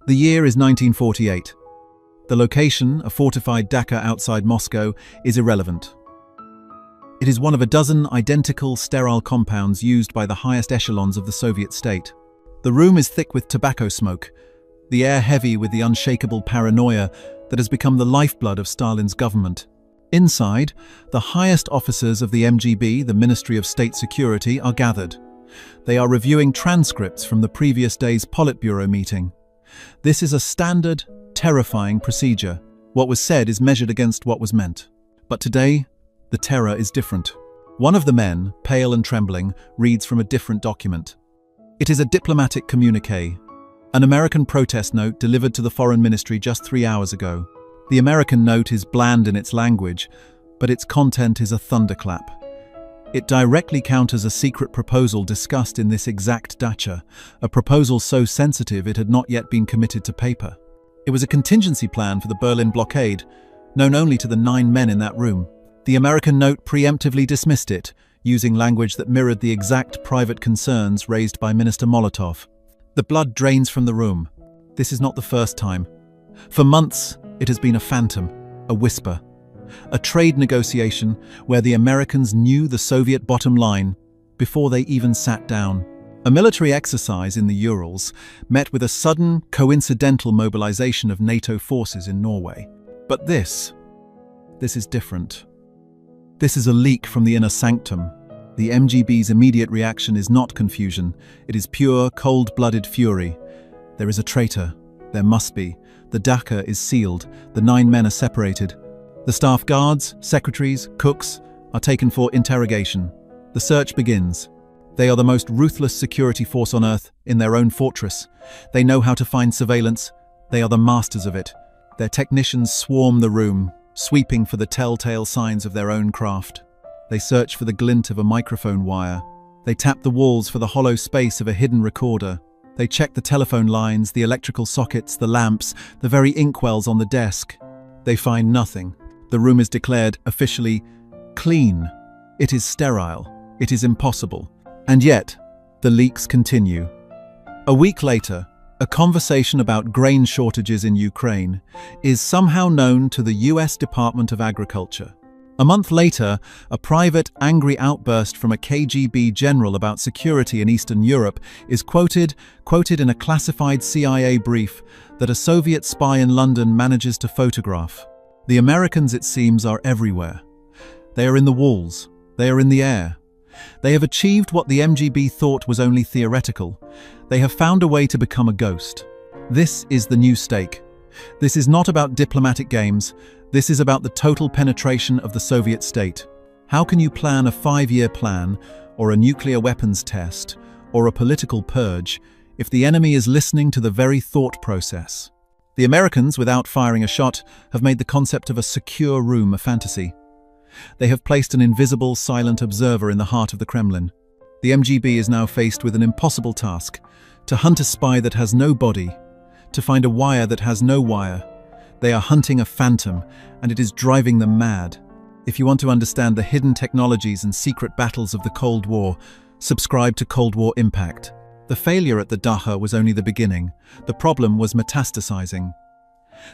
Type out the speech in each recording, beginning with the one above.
The year is 1948. The location, a fortified Dhaka outside Moscow, is irrelevant. It is one of a dozen identical, sterile compounds used by the highest echelons of the Soviet state. The room is thick with tobacco smoke, the air heavy with the unshakable paranoia that has become the lifeblood of Stalin's government. Inside, the highest officers of the MGB, the Ministry of State Security, are gathered. They are reviewing transcripts from the previous day's Politburo meeting. This is a standard, terrifying procedure. What was said is measured against what was meant. But today, the terror is different. One of the men, pale and trembling, reads from a different document. It is a diplomatic communiqué, an American protest note delivered to the Foreign Ministry just 3 hours ago. The American note is bland in its language, but its content is a thunderclap. It directly counters a secret proposal discussed in this exact dacha, a proposal so sensitive it had not yet been committed to paper. It was a contingency plan for the Berlin blockade, known only to the 9 men in that room. The American note preemptively dismissed it, using language that mirrored the exact private concerns raised by Minister Molotov. The blood drains from the room. This is not the first time. For months, it has been a phantom, a whisper. A trade negotiation where the Americans knew the Soviet bottom line before they even sat down. A military exercise in the Urals met with a sudden, coincidental mobilization of NATO forces in Norway. But this is different. This is a leak from the inner sanctum. The MGB's immediate reaction is not confusion. It is pure, cold-blooded fury. There is a traitor. There must be. The dacha is sealed. The 9 men are separated. The staff guards, secretaries, cooks are taken for interrogation. The search begins. They are the most ruthless security force on earth in their own fortress. They know how to find surveillance. They are the masters of it. Their technicians swarm the room, sweeping for the telltale signs of their own craft. They search for the glint of a microphone wire. They tap the walls for the hollow space of a hidden recorder. They check the telephone lines, the electrical sockets, the lamps, the very inkwells on the desk. They find nothing. The room is declared officially clean. It is sterile. It is impossible. And yet, the leaks continue. A week later, a conversation about grain shortages in Ukraine is somehow known to the US Department of Agriculture. A month later, a private, angry outburst from a KGB general about security in Eastern Europe is quoted in a classified CIA brief that a Soviet spy in London manages to photograph. The Americans, it seems, are everywhere. They are in the walls. They are in the air. They have achieved what the MGB thought was only theoretical. They have found a way to become a ghost. This is the new stake. This is not about diplomatic games. This is about the total penetration of the Soviet state. How can you plan a 5-year plan, or a nuclear weapons test, or a political purge, if the enemy is listening to the very thought process? The Americans, without firing a shot, have made the concept of a secure room a fantasy. They have placed an invisible, silent observer in the heart of the Kremlin. The MGB is now faced with an impossible task: to hunt a spy that has no body, to find a wire that has no wire. They are hunting a phantom, and it is driving them mad. If you want to understand the hidden technologies and secret battles of the Cold War, subscribe to Cold War Impact. The failure at the dacha was only the beginning. The problem was metastasizing.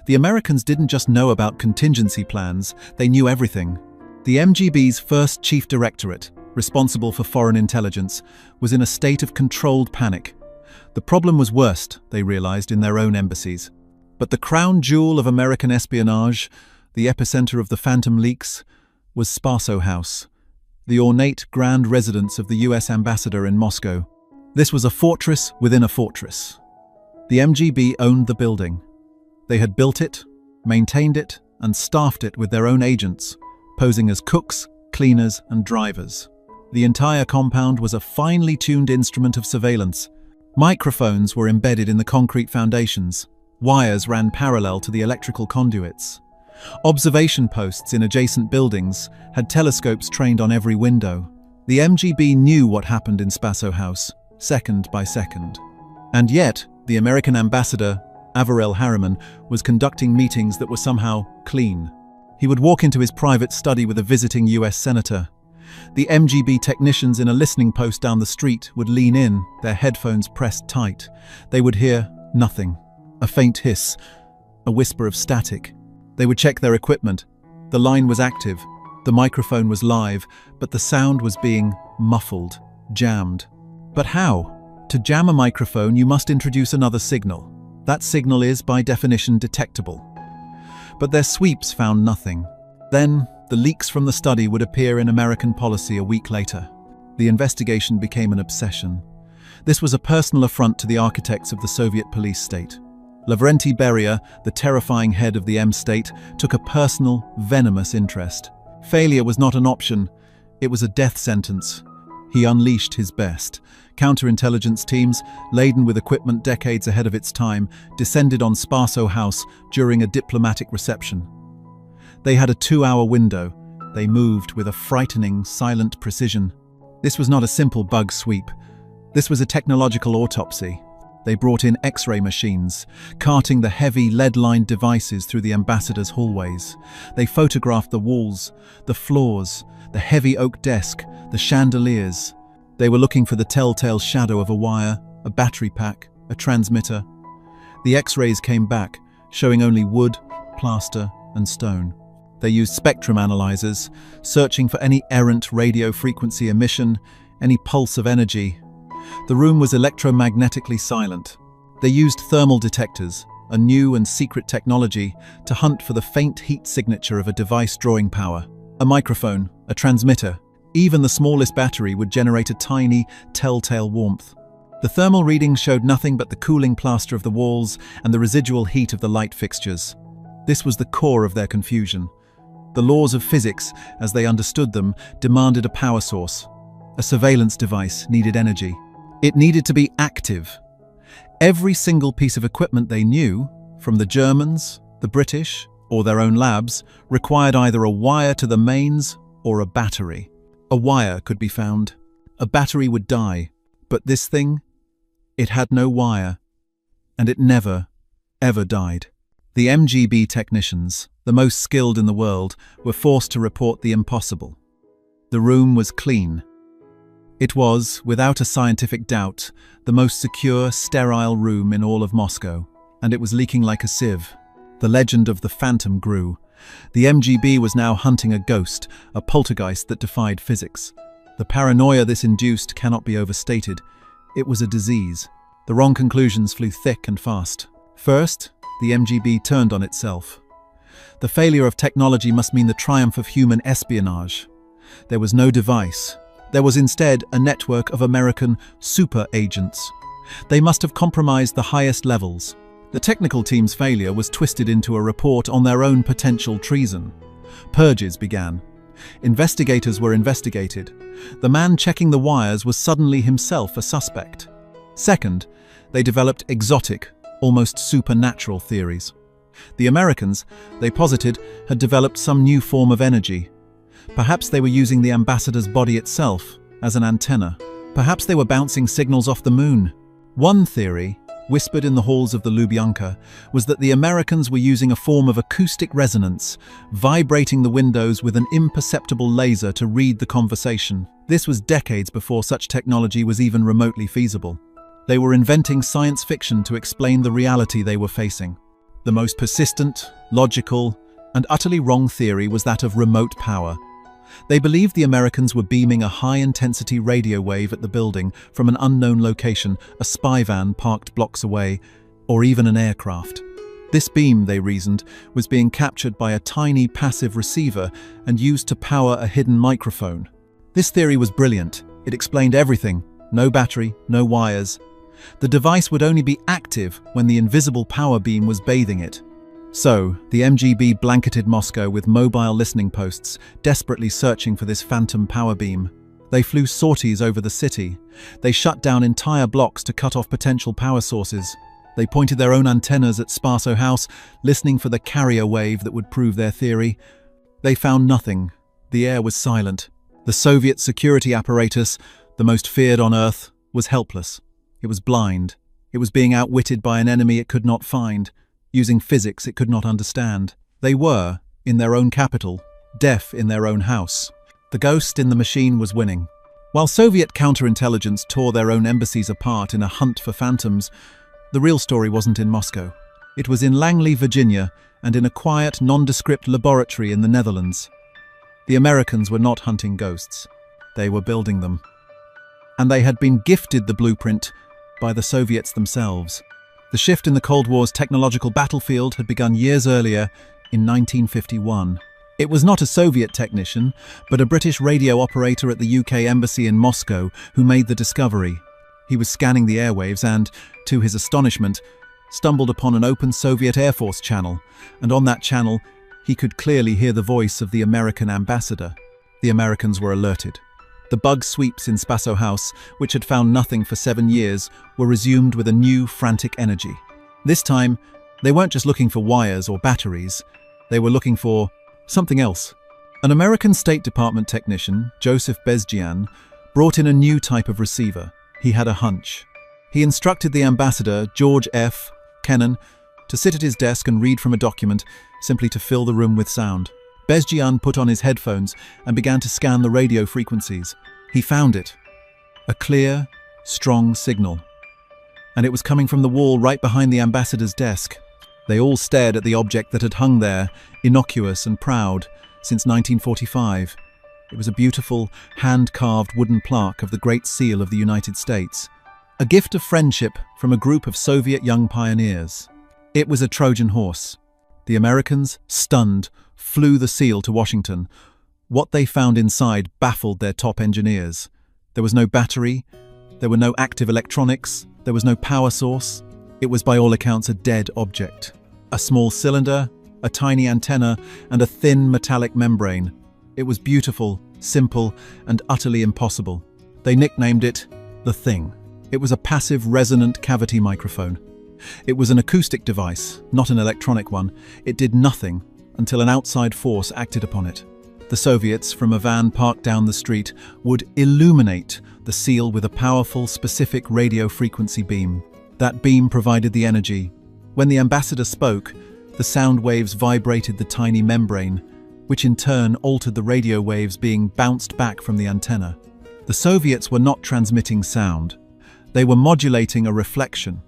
The Americans didn't just know about contingency plans, they knew everything. The MGB's first chief directorate, responsible for foreign intelligence, was in a state of controlled panic. The problem was worst, they realized, in their own embassies. But the crown jewel of American espionage, the epicenter of the phantom leaks, was Spaso House, the ornate grand residence of the US ambassador in Moscow. This was a fortress within a fortress. The MGB owned the building. They had built it, maintained it, and staffed it with their own agents, posing as cooks, cleaners, and drivers. The entire compound was a finely tuned instrument of surveillance. Microphones were embedded in the concrete foundations. Wires ran parallel to the electrical conduits. Observation posts in adjacent buildings had telescopes trained on every window. The MGB knew what happened in Spaso House, second by second. And yet, the American ambassador, Averell Harriman, was conducting meetings that were somehow clean. He would walk into his private study with a visiting US senator. The MGB technicians in a listening post down the street would lean in, their headphones pressed tight. They would hear nothing. A faint hiss, a whisper of static. They would check their equipment. The line was active, the microphone was live, but the sound was being muffled, jammed. But how? To jam a microphone, you must introduce another signal. That signal is, by definition, detectable. But their sweeps found nothing. Then, the leaks from the study would appear in American policy a week later. The investigation became an obsession. This was a personal affront to the architects of the Soviet police state. Lavrenti Beria, the terrifying head of the M-state, took a personal, venomous interest. Failure was not an option, it was a death sentence. He unleashed his best. Counterintelligence teams, laden with equipment decades ahead of its time, descended on Spaso House during a diplomatic reception. They had a 2-hour window. They moved with a frightening, silent precision. This was not a simple bug sweep. This was a technological autopsy. They brought in X-ray machines, carting the heavy lead-lined devices through the ambassador's hallways. They photographed the walls, the floors, the heavy oak desk, the chandeliers. They were looking for the telltale shadow of a wire, a battery pack, a transmitter. The X-rays came back, showing only wood, plaster, and stone. They used spectrum analyzers, searching for any errant radio frequency emission, any pulse of energy. The room was electromagnetically silent. They used thermal detectors, a new and secret technology, to hunt for the faint heat signature of a device drawing power. A microphone, a transmitter, even the smallest battery would generate a tiny, telltale warmth. The thermal readings showed nothing but the cooling plaster of the walls and the residual heat of the light fixtures. This was the core of their confusion. The laws of physics, as they understood them, demanded a power source. A surveillance device needed energy. It needed to be active. Every single piece of equipment they knew, from the Germans, the British, or their own labs, required either a wire to the mains or a battery. A wire could be found. A battery would die. But this thing, it had no wire. And it never, ever died. The MGB technicians, the most skilled in the world, were forced to report the impossible. The room was clean. It was, without a scientific doubt, the most secure, sterile room in all of Moscow, and it was leaking like a sieve. The legend of the Phantom grew. The MGB was now hunting a ghost, a poltergeist that defied physics. The paranoia this induced cannot be overstated. It was a disease. The wrong conclusions flew thick and fast. First, the MGB turned on itself. The failure of technology must mean the triumph of human espionage. There was no device. There was instead a network of American super agents. They must have compromised the highest levels. The technical team's failure was twisted into a report on their own potential treason. Purges began. Investigators were investigated. The man checking the wires was suddenly himself a suspect. Second, they developed exotic, almost supernatural theories. The Americans, they posited, had developed some new form of energy. Perhaps they were using the ambassador's body itself as an antenna. Perhaps they were bouncing signals off the moon. One theory, whispered in the halls of the Lubyanka, was that the Americans were using a form of acoustic resonance, vibrating the windows with an imperceptible laser to read the conversation. This was decades before such technology was even remotely feasible. They were inventing science fiction to explain the reality they were facing. The most persistent, logical, and utterly wrong theory was that of remote power. They believed the Americans were beaming a high-intensity radio wave at the building from an unknown location, a spy van parked blocks away, or even an aircraft. This beam, they reasoned, was being captured by a tiny passive receiver and used to power a hidden microphone. This theory was brilliant. It explained everything. No battery, no wires. The device would only be active when the invisible power beam was bathing it. So, the MGB blanketed Moscow with mobile listening posts, desperately searching for this phantom power beam. They flew sorties over the city. They shut down entire blocks to cut off potential power sources. They pointed their own antennas at Spaso House, listening for the carrier wave that would prove their theory. They found nothing. The air was silent. The Soviet security apparatus, the most feared on Earth, was helpless. It was blind. It was being outwitted by an enemy it could not find, using physics it could not understand. They were, in their own capital, deaf in their own house. The ghost in the machine was winning. While Soviet counterintelligence tore their own embassies apart in a hunt for phantoms, the real story wasn't in Moscow. It was in Langley, Virginia, and in a quiet, nondescript laboratory in the Netherlands. The Americans were not hunting ghosts. They were building them. And they had been gifted the blueprint by the Soviets themselves. The shift in the Cold War's technological battlefield had begun years earlier, in 1951. It was not a Soviet technician, but a British radio operator at the UK Embassy in Moscow who made the discovery. He was scanning the airwaves and, to his astonishment, stumbled upon an open Soviet Air Force channel, and on that channel, he could clearly hear the voice of the American ambassador. The Americans were alerted. The bug sweeps in Spaso House, which had found nothing for 7 years, were resumed with a new, frantic energy. This time, they weren't just looking for wires or batteries. They were looking for something else. An American State Department technician, Joseph Bezjian, brought in a new type of receiver. He had a hunch. He instructed the ambassador, George F. Kennan, to sit at his desk and read from a document, simply to fill the room with sound. Bezjian put on his headphones and began to scan the radio frequencies. He found it. A clear, strong signal. And it was coming from the wall right behind the ambassador's desk. They all stared at the object that had hung there, innocuous and proud, since 1945. It was a beautiful, hand-carved wooden plaque of the Great Seal of the United States. A gift of friendship from a group of Soviet young pioneers. It was a Trojan horse. The Americans, stunned, flew the seal to Washington. What they found inside baffled their top engineers. There was no battery, there were no active electronics, there was no power source. It was by all accounts a dead object. A small cylinder, a tiny antenna, and a thin metallic membrane. It was beautiful, simple, and utterly impossible. They nicknamed it the Thing. It was a passive resonant cavity microphone. It was an acoustic device, not an electronic one. It did nothing until an outside force acted upon it. The Soviets, from a van parked down the street, would illuminate the seal with a powerful, specific radio frequency beam. That beam provided the energy. When the ambassador spoke, the sound waves vibrated the tiny membrane, which in turn altered the radio waves being bounced back from the antenna. The Soviets were not transmitting sound. They were modulating a reflection.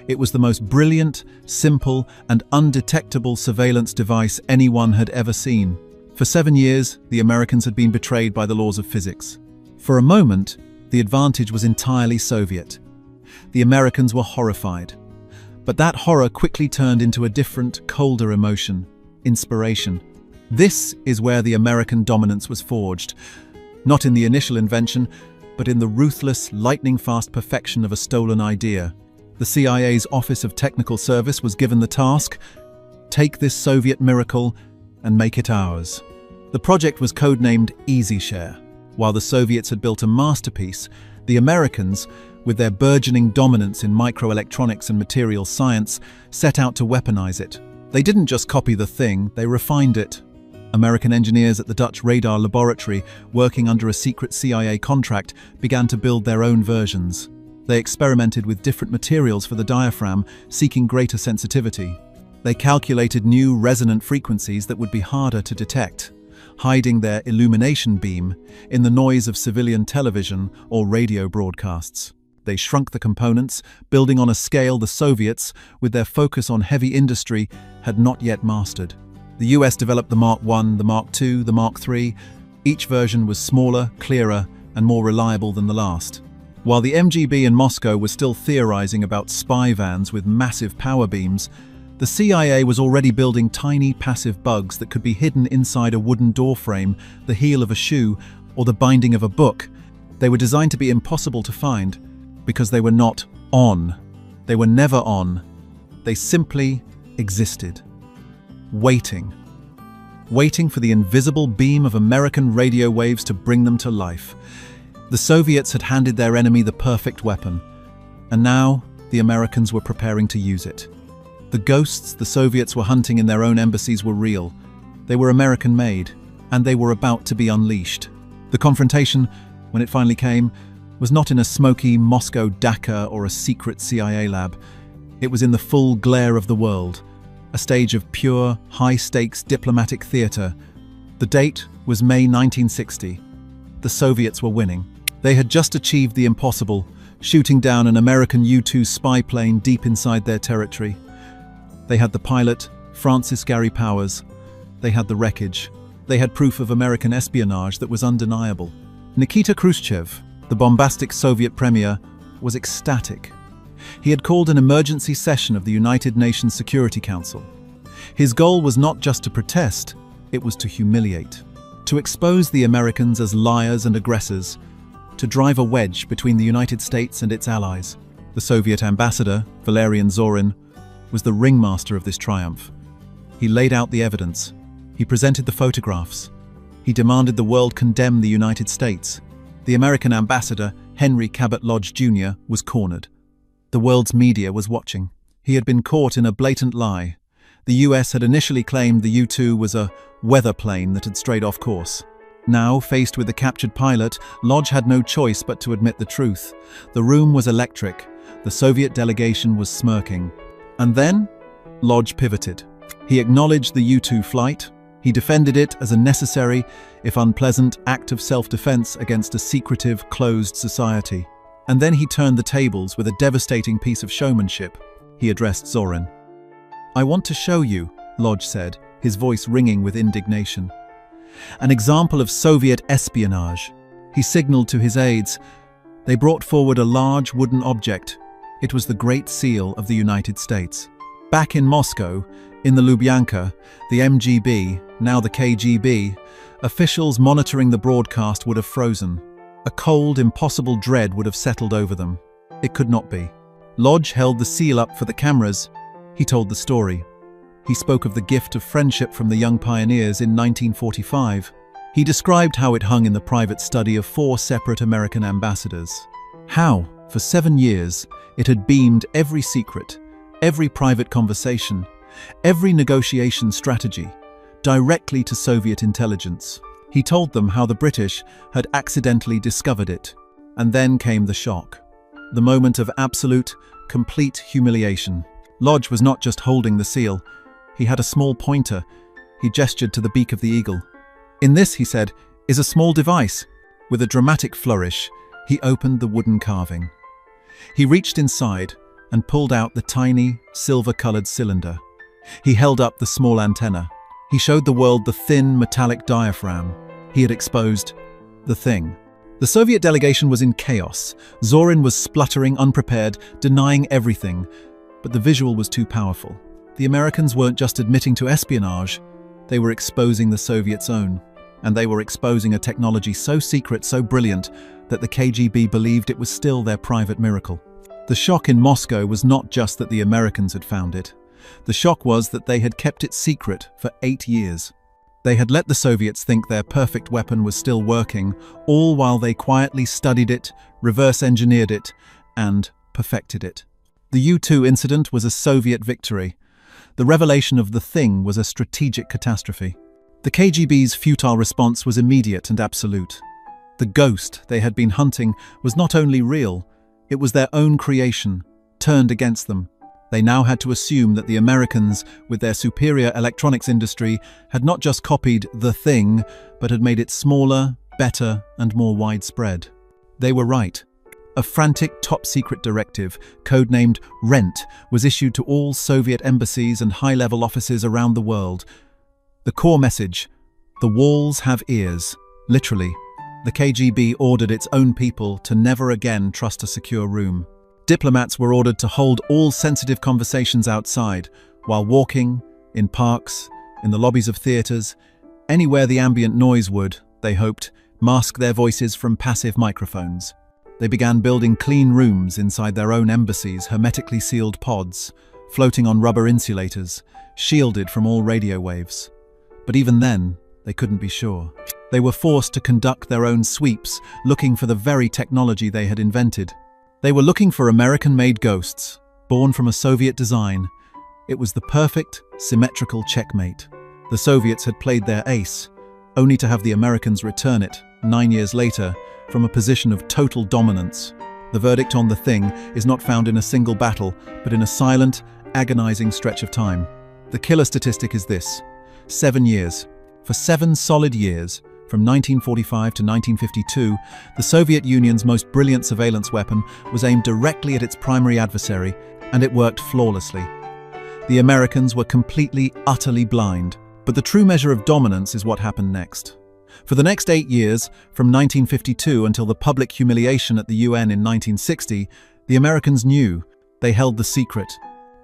It was the most brilliant, simple, and undetectable surveillance device anyone had ever seen. For 7 years, the Americans had been betrayed by the laws of physics. For a moment, the advantage was entirely Soviet. The Americans were horrified. But that horror quickly turned into a different, colder emotion: inspiration. This is where the American dominance was forged. Not in the initial invention, but in the ruthless, lightning-fast perfection of a stolen idea. The CIA's Office of Technical Service was given the task: take this Soviet miracle and make it ours. The project was codenamed EasyShare. While the Soviets had built a masterpiece, the Americans, with their burgeoning dominance in microelectronics and materials science, set out to weaponize it. They didn't just copy the thing, they refined it. American engineers at the Dutch radar laboratory, working under a secret CIA contract, began to build their own versions. They experimented with different materials for the diaphragm, seeking greater sensitivity. They calculated new resonant frequencies that would be harder to detect, hiding their illumination beam in the noise of civilian television or radio broadcasts. They shrunk the components, building on a scale the Soviets, with their focus on heavy industry, had not yet mastered. The US developed the Mark I, the Mark II, the Mark III. Each version was smaller, clearer, and more reliable than the last. While the MGB in Moscow was still theorizing about spy vans with massive power beams, the CIA was already building tiny passive bugs that could be hidden inside a wooden door frame, the heel of a shoe, or the binding of a book. They were designed to be impossible to find because they were not on. They were never on. They simply existed. Waiting for the invisible beam of American radio waves to bring them to life. The Soviets had handed their enemy the perfect weapon, and now the Americans were preparing to use it. The ghosts the Soviets were hunting in their own embassies were real. They were American-made, and they were about to be unleashed. The confrontation, when it finally came, was not in a smoky Moscow dacha or a secret CIA lab. It was in the full glare of the world, a stage of pure, high-stakes diplomatic theater. The date was May 1960. The Soviets were winning. They had just achieved the impossible, shooting down an American U-2 spy plane deep inside their territory. They had the pilot, Francis Gary Powers. They had the wreckage. They had proof of American espionage that was undeniable. Nikita Khrushchev, the bombastic Soviet premier, was ecstatic. He had called an emergency session of the United Nations Security Council. His goal was not just to protest, it was to humiliate, to expose the Americans as liars and aggressors, to drive a wedge between the United States and its allies. The Soviet ambassador, Valerian Zorin, was the ringmaster of this triumph. He laid out the evidence. He presented the photographs. He demanded the world condemn the United States. The American ambassador, Henry Cabot Lodge Jr., was cornered. The world's media was watching. He had been caught in a blatant lie. The US had initially claimed the U-2 was a weather plane that had strayed off course. Now, faced with the captured pilot, Lodge had no choice but to admit the truth. The room was electric. The Soviet delegation was smirking. And then, Lodge pivoted. He acknowledged the U-2 flight. He defended it as a necessary, if unpleasant, act of self-defense against a secretive, closed society. And then he turned the tables with a devastating piece of showmanship. He addressed Zorin. "I want to show you," Lodge said, his voice ringing with indignation. "An example of Soviet espionage." He signaled to his aides. They brought forward a large wooden object. It was the Great Seal of the United States. Back in Moscow, in the Lubyanka, the MGB, now the KGB, officials monitoring the broadcast would have frozen. A cold, impossible dread would have settled over them. It could not be. Lodge held the seal up for the cameras. He told the story. He spoke of the gift of friendship from the young pioneers in 1945. He described how it hung in the private study of 4 separate American ambassadors. How, for 7 years, it had beamed every secret, every private conversation, every negotiation strategy, directly to Soviet intelligence. He told them how the British had accidentally discovered it. And then came the shock. The moment of absolute, complete humiliation. Lodge was not just holding the seal. He had a small pointer. He gestured to the beak of the eagle. "In this," he said, "is a small device." With a dramatic flourish, he opened the wooden carving. He reached inside and pulled out the tiny, silver-colored cylinder. He held up the small antenna. He showed the world the thin, metallic diaphragm. He had exposed the thing. The Soviet delegation was in chaos. Zorin was spluttering, unprepared, denying everything. But the visual was too powerful. The Americans weren't just admitting to espionage, they were exposing the Soviets' own. And they were exposing a technology so secret, so brilliant, that the KGB believed it was still their private miracle. The shock in Moscow was not just that the Americans had found it. The shock was that they had kept it secret for 8 years. They had let the Soviets think their perfect weapon was still working, all while they quietly studied it, reverse-engineered it, and perfected it. The U-2 incident was a Soviet victory. The revelation of the thing was a strategic catastrophe. The KGB's futile response was immediate and absolute. The ghost they had been hunting was not only real, it was their own creation, turned against them. They now had to assume that the Americans, with their superior electronics industry, had not just copied the thing, but had made it smaller, better, and more widespread. They were right. A frantic top-secret directive, codenamed RENT, was issued to all Soviet embassies and high-level offices around the world. The core message: the walls have ears. Literally, the KGB ordered its own people to never again trust a secure room. Diplomats were ordered to hold all sensitive conversations outside, while walking, in parks, in the lobbies of theaters, anywhere the ambient noise would, they hoped, mask their voices from passive microphones. They began building clean rooms inside their own embassies, hermetically sealed pods, floating on rubber insulators, shielded from all radio waves. But even then, they couldn't be sure. They were forced to conduct their own sweeps, looking for the very technology they had invented. They were looking for American-made ghosts, born from a Soviet design. It was the perfect, symmetrical checkmate. The Soviets had played their ace, only to have the Americans return it, 9 years later, from a position of total dominance. The verdict on the thing is not found in a single battle, but in a silent, agonizing stretch of time. The killer statistic is this: 7 years. For 7 solid years, from 1945 to 1952, the Soviet Union's most brilliant surveillance weapon was aimed directly at its primary adversary, and it worked flawlessly. The Americans were completely, utterly blind. But the true measure of dominance is what happened next. For the next 8 years, from 1952 until the public humiliation at the UN in 1960, the Americans knew. They held the secret.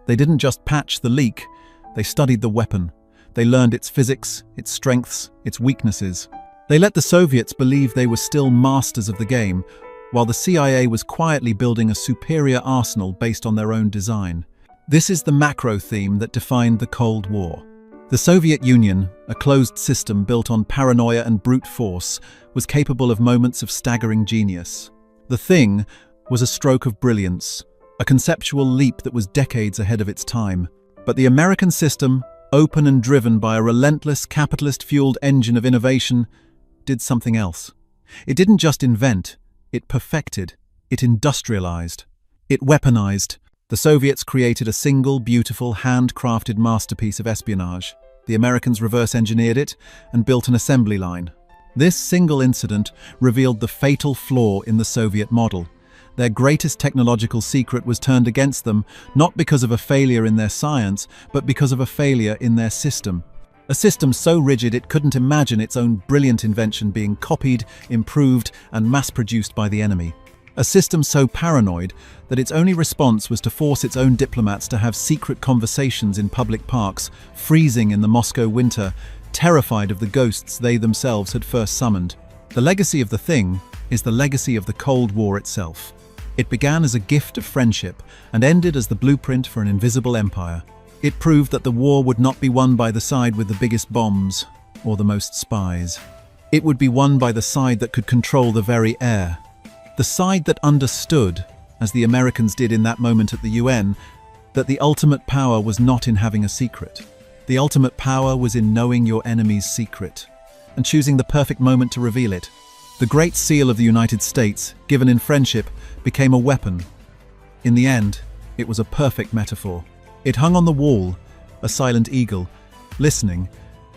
They didn't just patch the leak, they studied the weapon. They learned its physics, its strengths, its weaknesses. They let the Soviets believe they were still masters of the game, while the CIA was quietly building a superior arsenal based on their own design. This is the macro theme that defined the Cold War. The Soviet Union, a closed system built on paranoia and brute force, was capable of moments of staggering genius. The Thing was a stroke of brilliance, a conceptual leap that was decades ahead of its time. But the American system, open and driven by a relentless capitalist-fueled engine of innovation, did something else. It didn't just invent, it perfected, it industrialized, it weaponized. The Soviets created a single, beautiful, handcrafted masterpiece of espionage. The Americans reverse-engineered it and built an assembly line. This single incident revealed the fatal flaw in the Soviet model. Their greatest technological secret was turned against them, not because of a failure in their science, but because of a failure in their system. A system so rigid it couldn't imagine its own brilliant invention being copied, improved, and mass-produced by the enemy. A system so paranoid that its only response was to force its own diplomats to have secret conversations in public parks, freezing in the Moscow winter, terrified of the ghosts they themselves had first summoned. The legacy of the Thing is the legacy of the Cold War itself. It began as a gift of friendship and ended as the blueprint for an invisible empire. It proved that the war would not be won by the side with the biggest bombs or the most spies. It would be won by the side that could control the very air. The side that understood, as the Americans did in that moment at the UN, that the ultimate power was not in having a secret. The ultimate power was in knowing your enemy's secret and choosing the perfect moment to reveal it. The Great Seal of the United States, given in friendship, became a weapon. In the end, it was a perfect metaphor. It hung on the wall, a silent eagle, listening,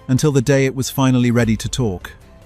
until the day it was finally ready to talk.